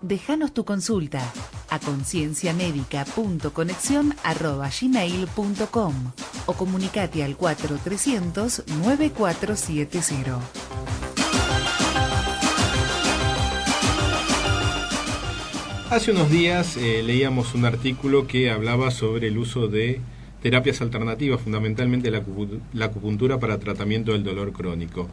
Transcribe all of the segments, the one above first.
Déjanos tu consulta a concienciamedica.conexión@gmail.com o comunicate al 4300-9470. Hace unos días leíamos un artículo que hablaba sobre el uso de terapias alternativas, fundamentalmente la acupuntura para tratamiento del dolor crónico.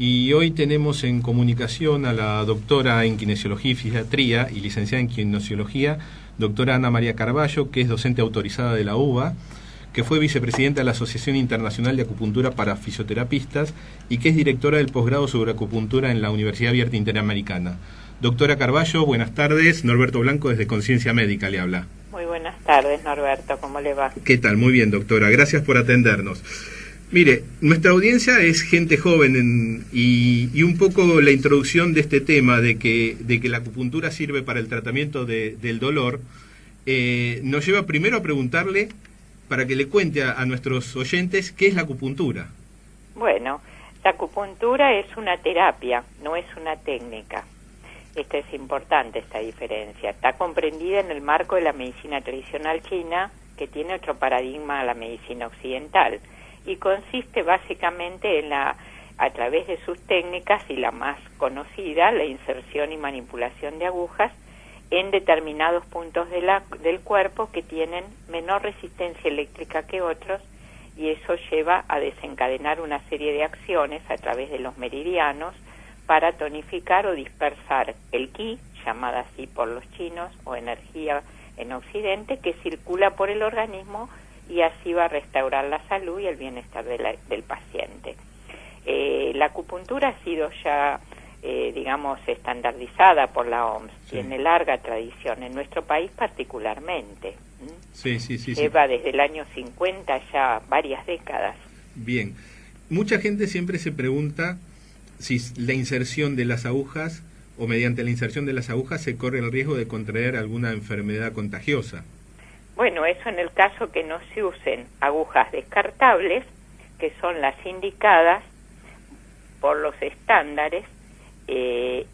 Y hoy tenemos en comunicación a la doctora en Kinesiología y Fisiatría y licenciada en Kinesiología, doctora Ana María Carballo, que es docente autorizada de la UBA, que fue vicepresidenta de la Asociación Internacional de Acupuntura para Fisioterapistas y que es directora del posgrado sobre acupuntura en la Universidad Abierta Interamericana. Doctora Carballo, buenas tardes. Norberto Blanco desde Conciencia Médica le habla. Muy buenas tardes, Norberto. ¿Cómo le va? ¿Qué tal? Muy bien, doctora. Gracias por atendernos. Mire, nuestra audiencia es gente joven y un poco la introducción de este tema de que la acupuntura sirve para el tratamiento del dolor nos lleva primero a preguntarle, para que le cuente a nuestros oyentes, ¿qué es la acupuntura? Bueno, la acupuntura es una terapia, no es una técnica. Esta es importante, esta diferencia. Está comprendida en el marco de la medicina tradicional china, que tiene otro paradigma a la medicina occidental, y consiste básicamente en a través de sus técnicas, y la más conocida, la inserción y manipulación de agujas en determinados puntos del cuerpo que tienen menor resistencia eléctrica que otros, y eso lleva a desencadenar una serie de acciones a través de los meridianos para tonificar o dispersar el ki, llamada así por los chinos, o energía en Occidente, que circula por el organismo y así va a restaurar la salud y el bienestar del paciente. La acupuntura ha sido ya, digamos, estandardizada por la OMS, sí. Tiene larga tradición, en nuestro país particularmente. Sí. Lleva desde el año 50 ya varias décadas. Bien, mucha gente siempre se pregunta si la inserción de las agujas o mediante la inserción de las agujas se corre el riesgo de contraer alguna enfermedad contagiosa. Bueno, eso en el caso que no se usen agujas descartables, que son las indicadas por los estándares, y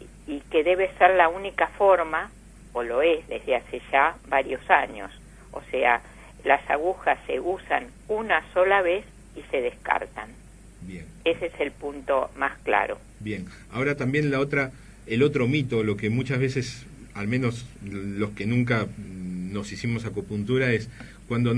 que debe ser la única forma, o lo es desde hace ya varios años. O sea, las agujas se usan una sola vez y se descartan. Bien. Ese es el punto más claro. Bien. Ahora también el otro mito, lo que muchas veces, al menos los que nunca nos hicimos acupuntura, es cuando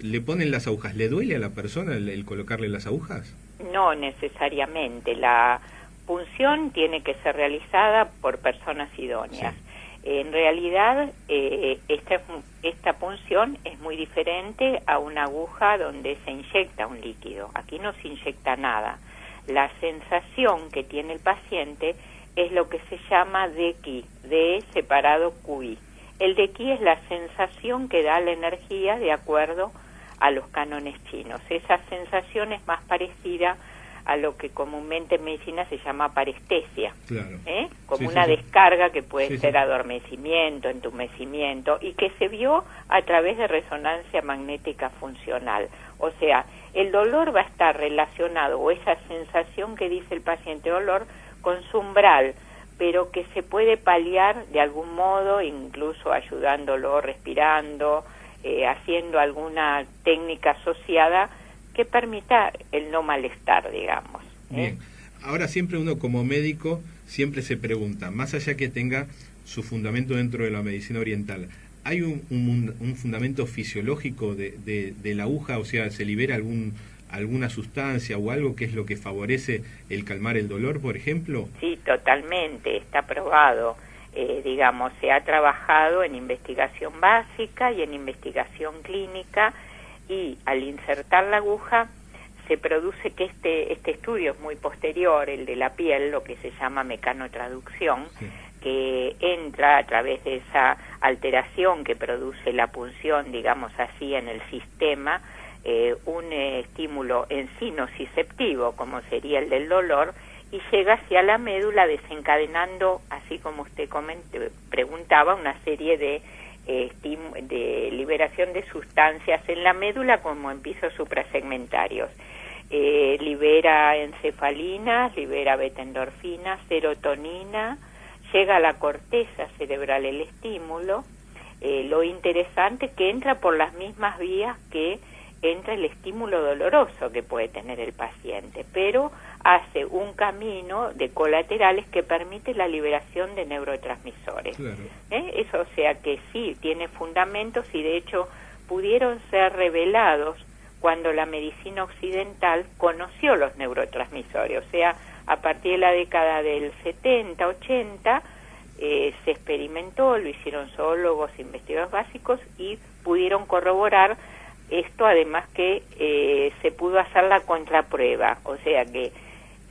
le ponen las agujas, ¿le duele a la persona el colocarle las agujas? No necesariamente. La punción tiene que ser realizada por personas idóneas. Sí. En realidad, esta punción es muy diferente a una aguja donde se inyecta un líquido. Aquí no se inyecta nada. La sensación que tiene el paciente es lo que se llama de-ki, de separado QI. El de-ki es la sensación que da la energía de acuerdo a los cánones chinos. Esa sensación es más parecida a lo que comúnmente en medicina se llama parestesia, claro. Como una descarga que puede ser adormecimiento, entumecimiento, y que se vio a través de resonancia magnética funcional. O sea, el dolor va a estar relacionado, o esa sensación que dice el paciente dolor, con su umbral, pero que se puede paliar de algún modo, incluso ayudándolo, respirando, haciendo alguna técnica asociada que permita el no malestar, digamos. Bien, ahora siempre uno como médico siempre se pregunta, más allá que tenga su fundamento dentro de la medicina oriental, ¿hay un fundamento fisiológico de la aguja? O sea, ¿se libera alguna sustancia o algo que es lo que favorece el calmar el dolor, por ejemplo? Sí, totalmente, está probado. Digamos, se ha trabajado en investigación básica y en investigación clínica, y al insertar la aguja se produce que este estudio es muy posterior, el de la piel, lo que se llama mecanotraducción, sí, que entra a través de esa alteración que produce la punción, digamos así, en el sistema, un estímulo en sí nociceptivo, como sería el del dolor, y llega hacia la médula desencadenando, así como usted preguntaba, una serie de liberación de sustancias en la médula como en pisos suprasegmentarios. Libera encefalinas, libera beta-endorfina, serotonina, llega a la corteza cerebral el estímulo. Lo interesante es que entra por las mismas vías que entra el estímulo doloroso que puede tener el paciente, pero hace un camino de colaterales que permite la liberación de neurotransmisores. Claro. Eso, o sea que sí, tiene fundamentos y de hecho pudieron ser revelados cuando la medicina occidental conoció los neurotransmisores, o sea, a partir de la década del 70, 80, se experimentó, lo hicieron zoólogos, investigadores básicos y pudieron corroborar esto, además que se pudo hacer la contraprueba, o sea que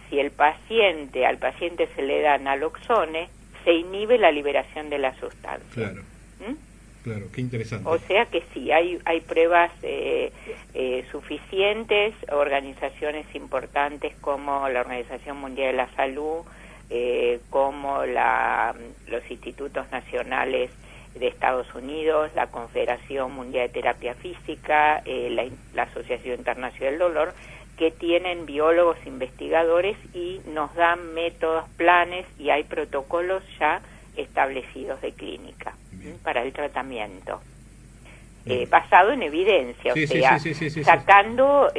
si al paciente se le da naloxone, se inhibe la liberación de la sustancia. Claro. Claro, qué interesante. O sea que sí, hay pruebas suficientes, organizaciones importantes como la Organización Mundial de la Salud, como los institutos nacionales de Estados Unidos, la Confederación Mundial de Terapia Física, la Asociación Internacional del Dolor, que tienen biólogos investigadores y nos dan métodos, planes y hay protocolos ya establecidos de clínica para el tratamiento, basado en evidencia, sacando,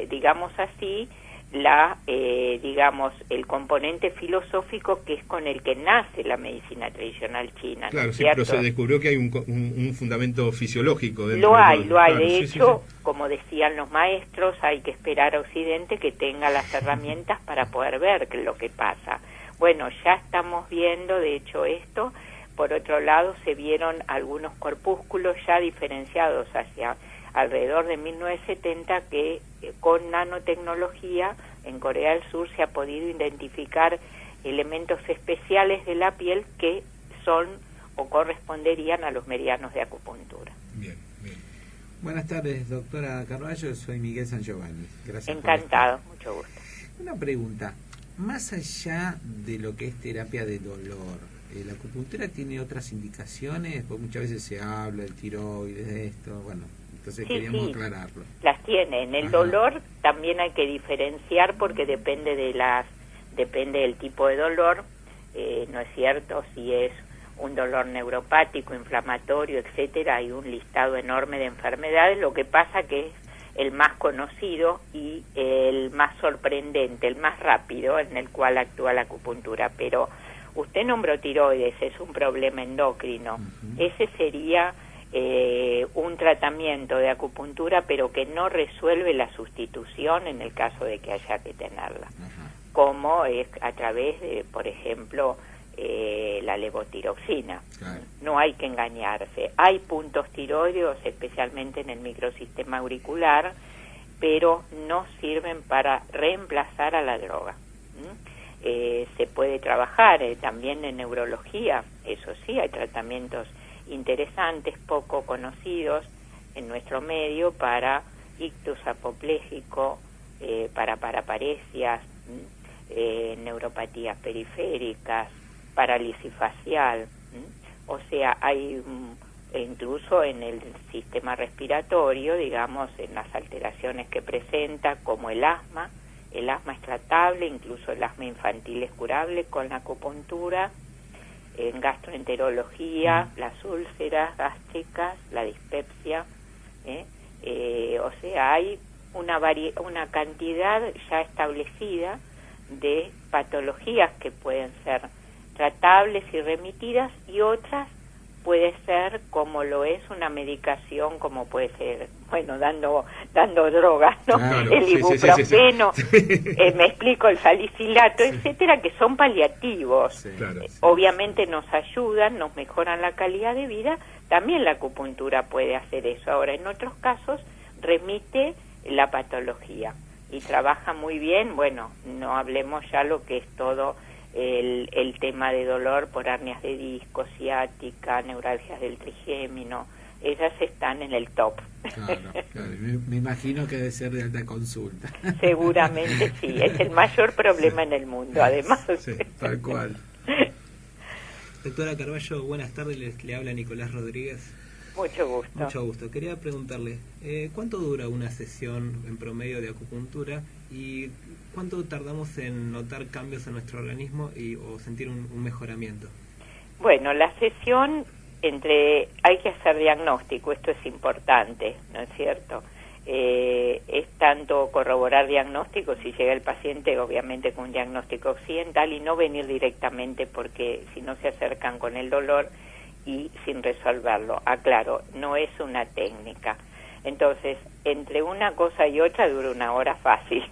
digamos así, el componente filosófico que es con el que nace la medicina tradicional china. Claro, ¿no? sí, pero se descubrió que hay un fundamento fisiológico. Lo hay. Claro, De hecho, como decían los maestros, hay que esperar a Occidente que tenga las herramientas para poder ver qué es lo que pasa. Bueno, ya estamos viendo, de hecho, esto. Por otro lado, se vieron algunos corpúsculos ya diferenciados hacia alrededor de 1970 que con nanotecnología en Corea del Sur se ha podido identificar elementos especiales de la piel que son o corresponderían a los meridianos de acupuntura. Bien, bien. Buenas tardes, doctora Carballo, soy Miguel San Giovanni. Gracias. Encantado, mucho gusto. Una pregunta, más allá de lo que es terapia de dolor, ¿la acupuntura tiene otras indicaciones? Porque muchas veces se habla del tiroides, de esto, bueno, entonces queríamos aclararlo. Las tiene. En el dolor también hay que diferenciar porque depende del tipo de dolor, ¿no es cierto? Si es un dolor neuropático, inflamatorio, etcétera, hay un listado enorme de enfermedades. Lo que pasa que es el más conocido y el más sorprendente, el más rápido en el cual actúa la acupuntura. Pero usted nombró tiroides, es un problema endocrino. Ese sería un tratamiento de acupuntura, pero que no resuelve la sustitución en el caso de que haya que tenerla, como es a través de, por ejemplo, la levotiroxina. Claro. No hay que engañarse. Hay puntos tiroideos, especialmente en el microsistema auricular, pero no sirven para reemplazar a la droga. Se puede trabajar también en neurología, eso sí, hay tratamientos interesantes, poco conocidos en nuestro medio para ictus apopléjico, para paraparesias, neuropatías periféricas, parálisis facial, o sea, hay incluso en el sistema respiratorio, digamos, en las alteraciones que presenta, como el asma es tratable, incluso el asma infantil es curable con la acupuntura. En gastroenterología, las úlceras gástricas, la dispepsia, o sea, hay una cantidad ya establecida de patologías que pueden ser tratables y remitidas, y otras puede ser como lo es una medicación, como puede ser, bueno, dando drogas, ¿no? Claro, el ibuprofeno, me explico, el salicilato, etcétera, que son paliativos. Obviamente nos ayudan, nos mejoran la calidad de vida. También la acupuntura puede hacer eso. Ahora, en otros casos, remite la patología y trabaja muy bien. Bueno, no hablemos ya lo que es todo el tema de dolor por hernias de disco, ciática, neuralgias del trigémino. Ellas están en el top. Claro. Me imagino que debe ser de alta consulta. Seguramente sí, es el mayor problema en el mundo, además. Sí, tal cual. Doctora Carballo, buenas tardes, le habla Nicolás Rodríguez. Mucho gusto. Mucho gusto. Quería preguntarle, ¿cuánto dura una sesión en promedio de acupuntura y cuánto tardamos en notar cambios en nuestro organismo o sentir un mejoramiento? Bueno, la sesión hay que hacer diagnóstico, esto es importante, ¿no es cierto? Es tanto corroborar diagnóstico si llega el paciente, obviamente con un diagnóstico occidental, y no venir directamente porque si no se acercan con el dolor y sin resolverlo. Aclaro, no es una técnica. Entonces, entre una cosa y otra dura una hora fácil,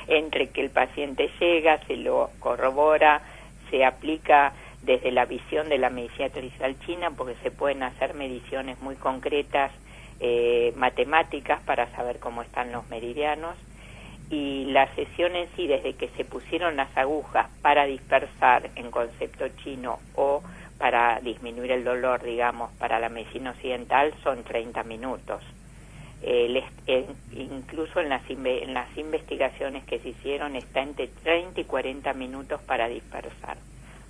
entre que el paciente llega, se lo corrobora, se aplica desde la visión de la medicina tradicional china, porque se pueden hacer mediciones muy concretas, matemáticas, para saber cómo están los meridianos, y la sesión en sí, desde que se pusieron las agujas para dispersar en concepto chino o para disminuir el dolor, digamos, para la medicina occidental, son 30 minutos. Incluso en las investigaciones que se hicieron está entre 30 y 40 minutos para dispersar.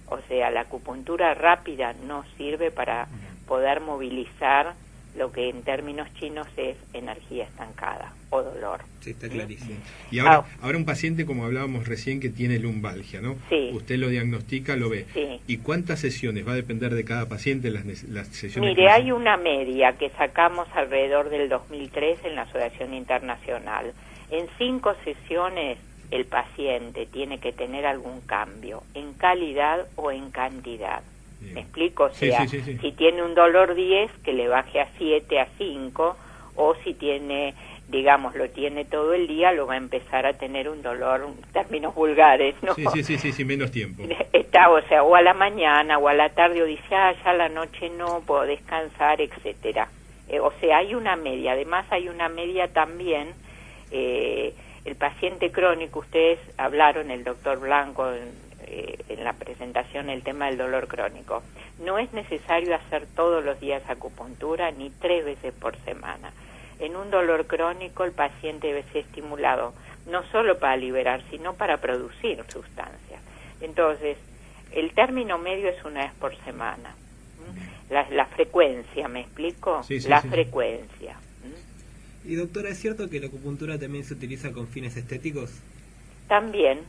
O sea, la acupuntura rápida no sirve para poder movilizar lo que en términos chinos es energía estancada o dolor. Sí, está clarísimo. Y ahora un paciente, como hablábamos recién, que tiene lumbalgia, ¿no? Sí. Usted lo diagnostica, lo ve. Sí. ¿Y cuántas sesiones? ¿Va a depender de cada paciente las sesiones? Mire, hay una media que sacamos alrededor del 2003 en la Asociación Internacional. En 5 sesiones el paciente tiene que tener algún cambio, en calidad o en cantidad. Bien. ¿Me explico? O sea, sí. si tiene un dolor 10, que le baje a 7, a 5, o si tiene, digamos, lo tiene todo el día, lo va a empezar a tener un dolor, términos vulgares, ¿no? Sí, menos tiempo. Está, o sea, o a la mañana, o a la tarde, o dice, ya a la noche no, puedo descansar, etcétera. O sea, hay una media. Además, hay una media también, el paciente crónico, ustedes hablaron, el doctor Blanco, en la presentación, el tema del dolor crónico. No es necesario hacer todos los días acupuntura ni 3 veces por semana. En un dolor crónico el paciente debe ser estimulado no solo para liberar, sino para producir sustancias. Entonces, el término medio es una vez por semana. La frecuencia, ¿me explico? Sí, frecuencia. Y doctora, ¿es cierto que la acupuntura también se utiliza con fines estéticos? También.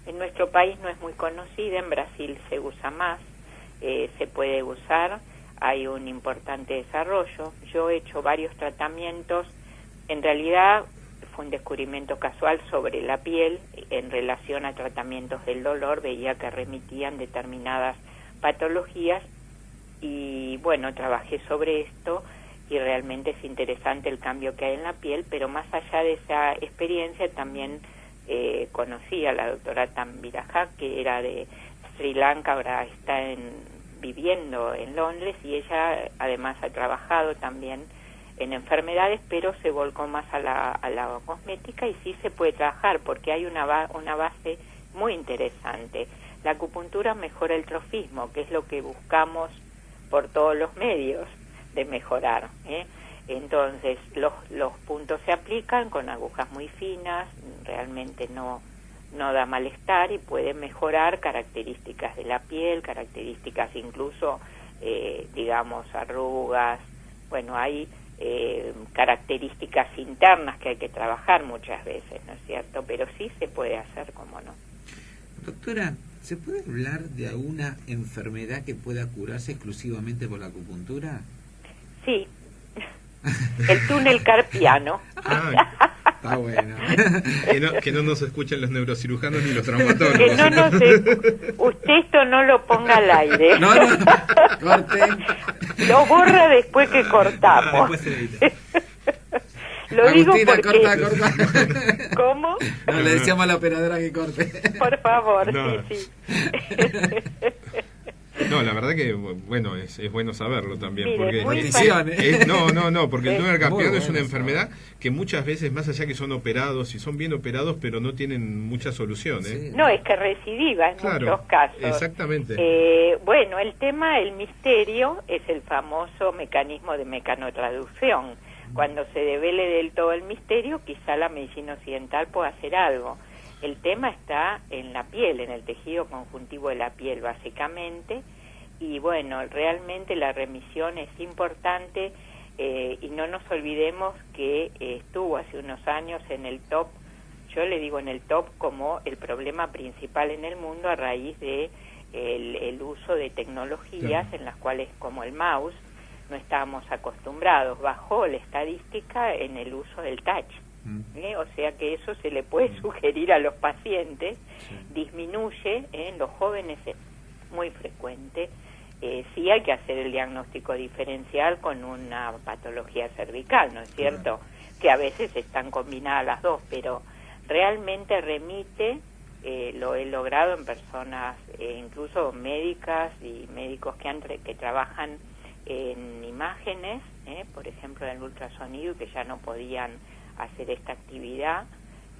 En nuestro país no es muy conocida, en Brasil se usa más, se puede usar, hay un importante desarrollo. Yo he hecho varios tratamientos, en realidad fue un descubrimiento casual sobre la piel en relación a tratamientos del dolor, veía que remitían determinadas patologías y bueno, trabajé sobre esto y realmente es interesante el cambio que hay en la piel, pero más allá de esa experiencia también conocí a la doctora Tambiraja, que era de Sri Lanka, ahora está viviendo en Londres, y ella además ha trabajado también en enfermedades, pero se volcó más a la cosmética, y sí se puede trabajar porque hay una base muy interesante. La acupuntura mejora el trofismo, que es lo que buscamos por todos los medios de mejorar, Entonces, los puntos se aplican con agujas muy finas, realmente no da malestar y puede mejorar características de la piel, características incluso, digamos, arrugas. Bueno, hay características internas que hay que trabajar muchas veces, ¿no es cierto? Pero sí se puede hacer, ¿cómo no? Doctora, ¿se puede hablar de alguna enfermedad que pueda curarse exclusivamente por la acupuntura? Sí. El túnel carpiano. Está bueno. Que no nos escuchen los neurocirujanos ni los traumatólogos. Que no nos usted esto no lo ponga al aire. No, corte. Lo borra después que cortamos. Después se edita. Lo Agustina, digo porque... corta. ¿Cómo? No, le decíamos a la operadora que corte. Por favor, No. sí. No, la verdad que, bueno, es bueno saberlo también. Mire, Porque muy porque el túnel carpiano Muy es una bueno enfermedad que muchas veces, más allá que son operados, y son bien operados, pero no tienen mucha solución, Sí. No, es que recidiva en Claro, muchos casos. exactamente. Bueno, el misterio es el famoso mecanismo de mecanotraducción. Cuando se devele del todo el misterio, quizá la medicina occidental pueda hacer algo. El tema está en la piel, en el tejido conjuntivo de la piel, básicamente, y bueno, realmente la remisión es importante, y no nos olvidemos que estuvo hace unos años en el top, yo le digo en el top como el problema principal en el mundo a raíz de el uso de tecnologías en las cuales, como el mouse, no estábamos acostumbrados. Bajó la estadística en el uso del touch. O sea que eso se le puede sugerir a los pacientes, disminuye, en los jóvenes es muy frecuente. Sí hay que hacer el diagnóstico diferencial con una patología cervical, ¿no es cierto? Que a veces están combinadas las dos, pero realmente remite, lo he logrado en personas, incluso médicas y médicos que trabajan en imágenes, por ejemplo en el ultrasonido, que ya no podían hacer esta actividad,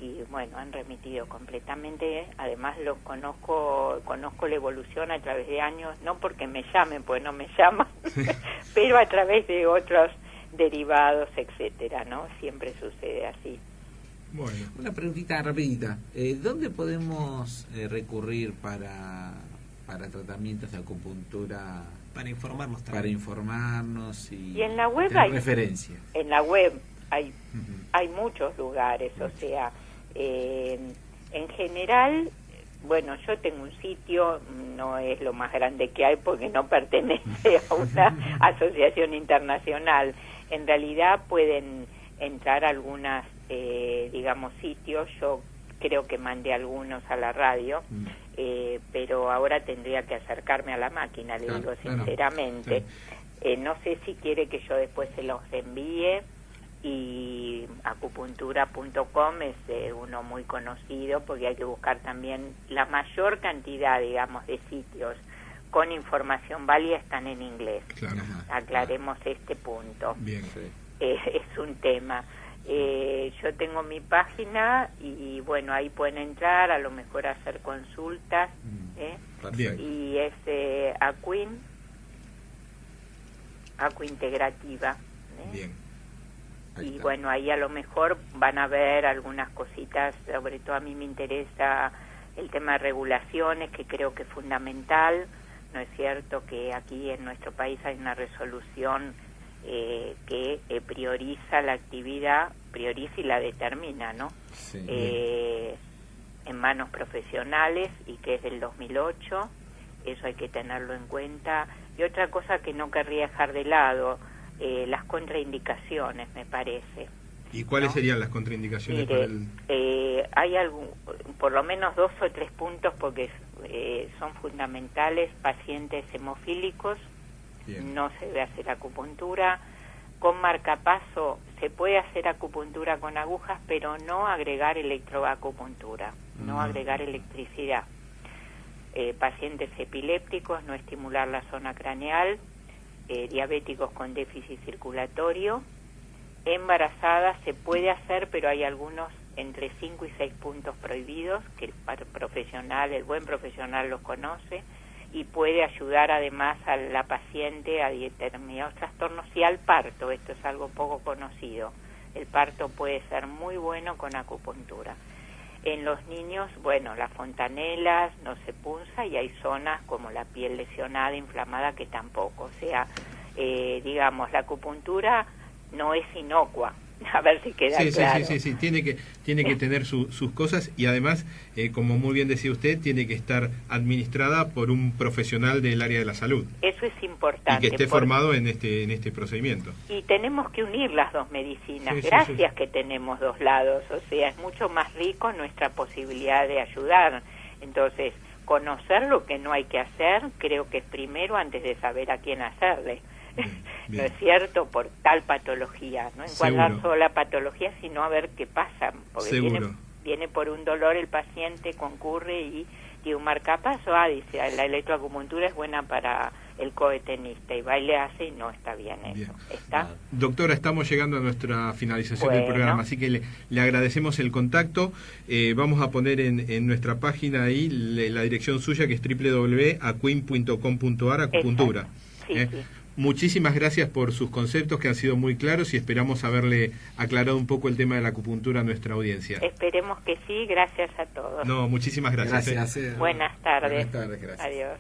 y bueno, han remitido completamente. Además los conozco la evolución a través de años, no porque me llamen, pues no me llaman, pero a través de otros derivados, etcétera, ¿no? Siempre sucede así. Bueno, una preguntita rapidita. ¿Dónde podemos recurrir para tratamientos de acupuntura? Para informarnos también. Para informarnos y en la web hay referencias. En la web hay muchos lugares, o sea, en general, bueno, yo tengo un sitio, no es lo más grande que hay porque no pertenece a una asociación internacional. En realidad pueden entrar algunas, digamos, sitios. Yo creo que mandé algunos a la radio, pero ahora tendría que acercarme a la máquina, le digo sinceramente. No sé si quiere que yo después se los envíe, y acupuntura.com es uno muy conocido, porque hay que buscar también la mayor cantidad, digamos, de sitios con información válida están en inglés. Aclaremos este punto. Bien. Es un tema. Yo tengo mi página y bueno, ahí pueden entrar, a lo mejor hacer consultas, y es Acuintegrativa. Bien. Y bueno, ahí a lo mejor van a ver algunas cositas, sobre todo a mí me interesa el tema de regulaciones, que creo que es fundamental. No es cierto que aquí en nuestro país hay una resolución que prioriza la actividad, prioriza y la determina, ¿no? Sí. En manos profesionales, y que es del 2008, eso hay que tenerlo en cuenta. Y otra cosa que no querría dejar de lado, las contraindicaciones, me parece. ¿Y cuáles serían las contraindicaciones? Mire, hay por lo menos 2 o 3 puntos, porque son fundamentales. Pacientes hemofílicos, no se debe hacer acupuntura. Con marcapaso se puede hacer acupuntura con agujas, pero no agregar electroacupuntura, no agregar electricidad. Pacientes epilépticos, no estimular la zona craneal. Diabéticos con déficit circulatorio. Embarazadas se puede hacer, pero hay algunos entre 5 y 6 puntos prohibidos, que el buen profesional los conoce, y puede ayudar además a la paciente a determinados trastornos y al parto. Esto es algo poco conocido. El parto puede ser muy bueno con acupuntura. En los niños, bueno, las fontanelas no se punza, y hay zonas como la piel lesionada, inflamada, que tampoco. O sea, digamos, la acupuntura no es inocua. A ver si queda claro. Sí, tiene que tener sus cosas, y además, como muy bien decía usted, tiene que estar administrada por un profesional del área de la salud. Eso es importante. Y que esté formado en este procedimiento. Y tenemos que unir las dos medicinas. Gracias que tenemos dos lados. O sea, es mucho más rico nuestra posibilidad de ayudar. Entonces, conocer lo que no hay que hacer, creo que es primero, antes de saber a quién hacerle. Bien. ¿No es cierto? Por tal patología, no encuadrar solo la patología, sino a ver qué pasa, porque viene por un dolor el paciente, concurre y un marcapaso, dice, la electroacupuntura es buena para el coetenista, y va y le hace, y no está bien eso. ¿Está? Doctora, estamos llegando a nuestra finalización del programa, así que le agradecemos el contacto. Vamos a poner en nuestra página ahí la dirección suya, que es www.acuin.com.ar, acupuntura. Sí. Muchísimas gracias por sus conceptos, que han sido muy claros, y esperamos haberle aclarado un poco el tema de la acupuntura a nuestra audiencia. Esperemos que sí, gracias a todos. No, muchísimas gracias. Gracias. Buenas tardes. Buenas tardes, gracias. Adiós.